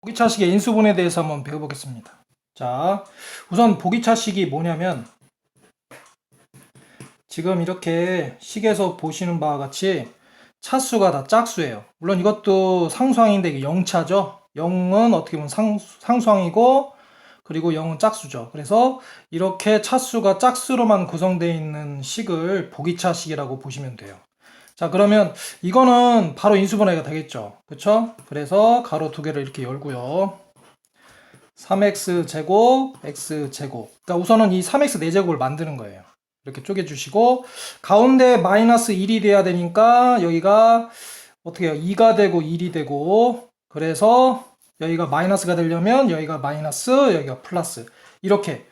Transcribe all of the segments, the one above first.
보기차식의 인수분해에 대해서 한번 배워보겠습니다. 자, 우선 보기차식이 뭐냐면 지금 이렇게 식에서 보시는 바와 같이 차수가 다 짝수예요. 물론 이것도 상수항인데 이게 0차죠. 0은 어떻게 보면 상수항이고 그리고 0은 짝수죠. 그래서 이렇게 차수가 짝수로만 구성되어 있는 식을 보기차식이라고 보시면 돼요. 자, 그러면 이거는 바로 인수분해가 되겠죠. 그쵸? 그래서 가로 두 개를 이렇게 열고요. 3x제곱, x제곱. 그러니까 우선은 이 3x 4제곱을 만드는 거예요. 이렇게 쪼개주시고, 가운데 마이너스 1이 돼야 되니까, 여기가 어떻게 해요? 2가 되고 1이 되고, 그래서 여기가 마이너스가 되려면 여기가 마이너스, 여기가 플러스. 이렇게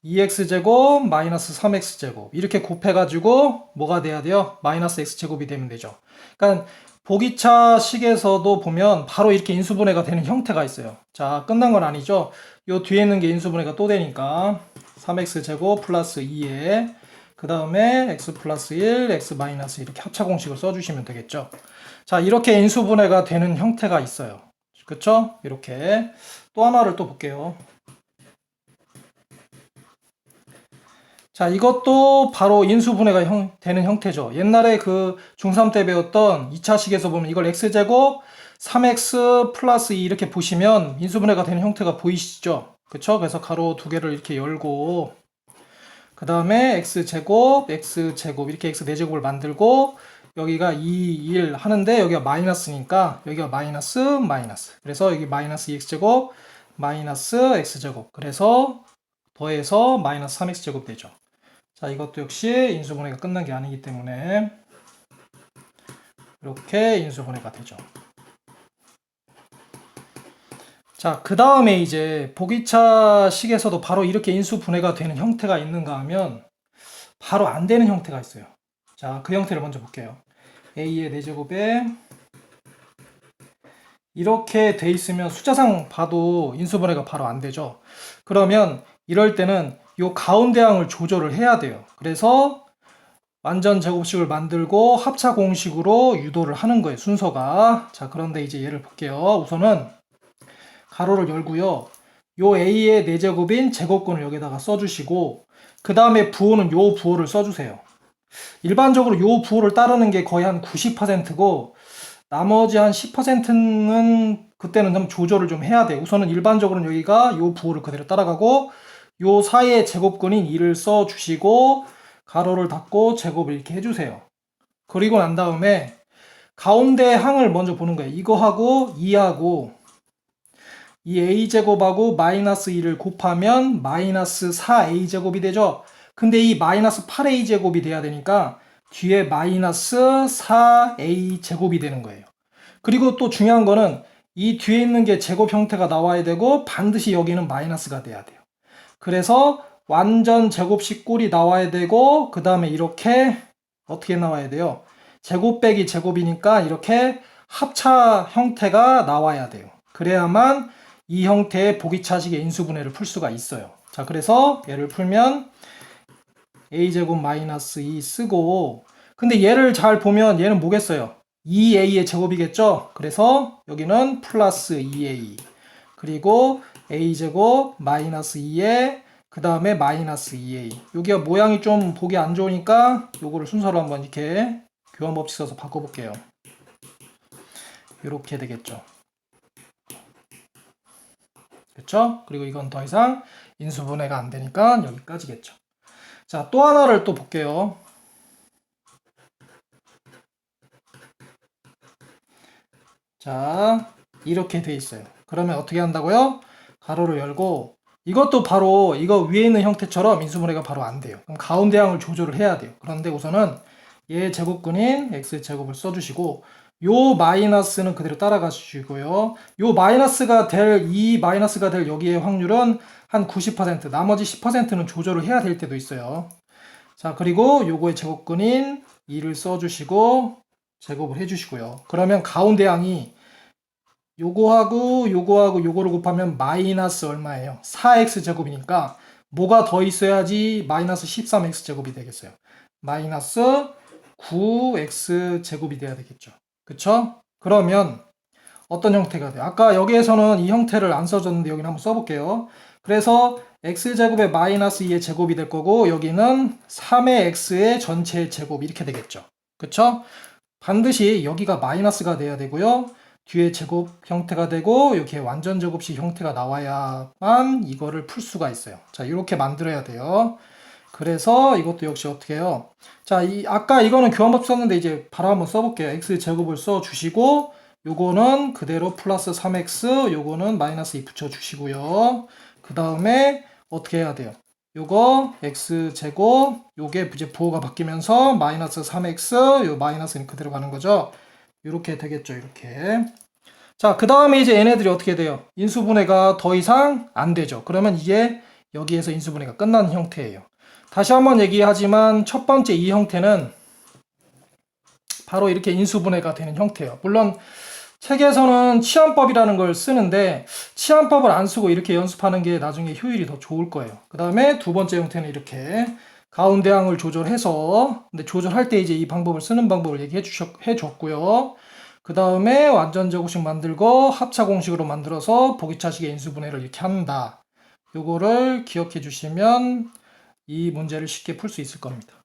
2x제곱, 마이너스 3x제곱. 이렇게 곱해가지고, 뭐가 돼야 돼요? 마이너스 x제곱이 되면 되죠. 그러니까 보기차 식에서도 보면 바로 이렇게 인수분해가 되는 형태가 있어요. 자, 끝난 건 아니죠. 요 뒤에 있는 게 인수분해가 또 되니까 3x제곱 플러스 2에 그 다음에 x 플러스 1, x 마이너스 이렇게 합차 공식을 써주시면 되겠죠. 자, 이렇게 인수분해가 되는 형태가 있어요. 그쵸? 이렇게 또 하나를 또 볼게요. 자, 이것도 바로 인수분해가 되는 형태죠. 옛날에 그 중3 때 배웠던 2차식에서 보면 이걸 x제곱 3x 플러스 2 이렇게 보시면 인수분해가 되는 형태가 보이시죠? 그쵸? 그래서 가로 두 개를 이렇게 열고 그 다음에 x제곱 이렇게 x 4제곱을 만들고 여기가 2, 1 하는데 여기가 마이너스니까 여기가 마이너스 그래서 여기 마이너스 2x제곱 마이너스 x제곱 그래서 더해서 마이너스 3x제곱 되죠. 자, 이것도 역시 인수분해가 끝난 게 아니기 때문에 이렇게 인수분해가 되죠. 자, 그 다음에 이제 보기차 식에서도 바로 이렇게 인수분해가 되는 형태가 있는가 하면 바로 안 되는 형태가 있어요. 자, 그 형태를 먼저 볼게요. a의 4제곱에 이렇게 돼 있으면 숫자상 봐도 인수분해가 바로 안 되죠. 그러면 이럴 때는 이 가운데 항을 조절을 해야 돼요. 그래서 완전 제곱식을 만들고 합차 공식으로 유도를 하는 거예요. 순서가. 자, 그런데 이제 얘를 볼게요. 우선은 가로를 열고요. 요 a의 4제곱인 제곱근을 여기다가 써주시고 그 다음에 부호는 요 부호를 써주세요. 일반적으로 요 부호를 따르는 게 거의 한 90%고 나머지 한 10%는 그때는 좀 조절을 좀 해야 돼요. 우선은 일반적으로는 여기가 요 부호를 그대로 따라가고 요 사이에 제곱근인 2를 써주시고 가로를 닫고 제곱을 이렇게 해주세요. 그리고 난 다음에 가운데 항을 먼저 보는 거예요. 이거하고 2하고 이 a제곱하고 마이너스 2를 곱하면 마이너스 4a제곱이 되죠. 근데 이 마이너스 8a제곱이 돼야 되니까 뒤에 마이너스 4a제곱이 되는 거예요. 그리고 또 중요한 거는 이 뒤에 있는 게 제곱 형태가 나와야 되고 반드시 여기는 마이너스가 돼야 돼요. 그래서 완전 제곱식 꼴이 나와야 되고 그 다음에 이렇게 어떻게 나와야 돼요? 제곱 빼기 제곱이니까 이렇게 합차 형태가 나와야 돼요. 그래야만 이 형태의 보기차식의 인수분해를 풀 수가 있어요. 자, 그래서 얘를 풀면 a제곱 마이너스 2 쓰고 근데 얘를 잘 보면 얘는 뭐겠어요? 2a의 제곱이겠죠? 그래서 여기는 플러스 2a 그리고 a제곱 마이너스 2에 그 다음에 마이너스 2a 여기가 모양이 좀 보기 안 좋으니까 요거를 순서로 한번 이렇게 교환법칙 써서 바꿔볼게요. 이렇게 되겠죠. 그렇죠? 그리고 이건 더 이상 인수분해가 안 되니까 여기까지겠죠. 자, 또 하나를 또 볼게요. 자, 이렇게 돼 있어요. 그러면 어떻게 한다고요? 가로를 열고 이것도 바로 이거 위에 있는 형태처럼 인수분해가 바로 안 돼요. 그럼 가운데 항을 조절을 해야 돼요. 그런데 우선은 얘 제곱근인 x제곱을 써주시고 요 마이너스는 그대로 따라가시고요. 요 마이너스가 될 이 마이너스가 될 여기의 확률은 한 90% 나머지 10%는 조절을 해야 될 때도 있어요. 자, 그리고 요거의 제곱근인 2를 써주시고 제곱을 해주시고요. 그러면 가운데 항이 요거하고 요거를 곱하면 마이너스 얼마예요? 4x 제곱이니까 뭐가 더 있어야지 마이너스 13x 제곱이 되겠어요. 마이너스 9x 제곱이 돼야 되겠죠. 그쵸? 그러면 어떤 형태가 돼요? 아까 여기에서는 이 형태를 안 써줬는데 여기는 한번 써볼게요. 그래서 x제곱의 마이너스 2의 제곱이 될 거고 여기는 3의 x의 전체 제곱 이렇게 되겠죠. 그쵸? 반드시 여기가 마이너스가 돼야 되고요. 뒤에 제곱 형태가 되고 이렇게 완전 제곱식 형태가 나와야만 이거를 풀 수가 있어요. 자, 이렇게 만들어야 돼요. 그래서 이것도 역시 어떻게 해요? 자, 아까 이거는 교환법 썼는데 이제 바로 한번 써볼게요. x 제곱을 써주시고 요거는 그대로 플러스 3x 요거는 마이너스 2 붙여주시고요. 그 다음에 어떻게 해야 돼요? 요거 x 제곱 요게 이제 부호가 바뀌면서 마이너스 3x 요 마이너스는 그대로 가는 거죠. 이렇게 되겠죠. 이렇게. 자, 그 다음에 이제 얘네들이 어떻게 돼요? 인수분해가 더 이상 안 되죠. 그러면 이게 여기에서 인수분해가 끝난 형태예요. 다시 한번 얘기하지만 첫 번째 이 형태는 바로 이렇게 인수분해가 되는 형태예요. 물론 책에서는 치환법이라는 걸 쓰는데 치환법을 안 쓰고 이렇게 연습하는 게 나중에 효율이 더 좋을 거예요. 그 다음에 두 번째 형태는 이렇게 가운데항을 조절해서 근데 조절할 때 이제 이 방법을 쓰는 방법을 얘기해 줬고요. 그 다음에 완전 제곱식 만들고 합차 공식으로 만들어서 보기차식의 인수분해를 이렇게 한다. 요거를 기억해 주시면 이 문제를 쉽게 풀 수 있을 겁니다.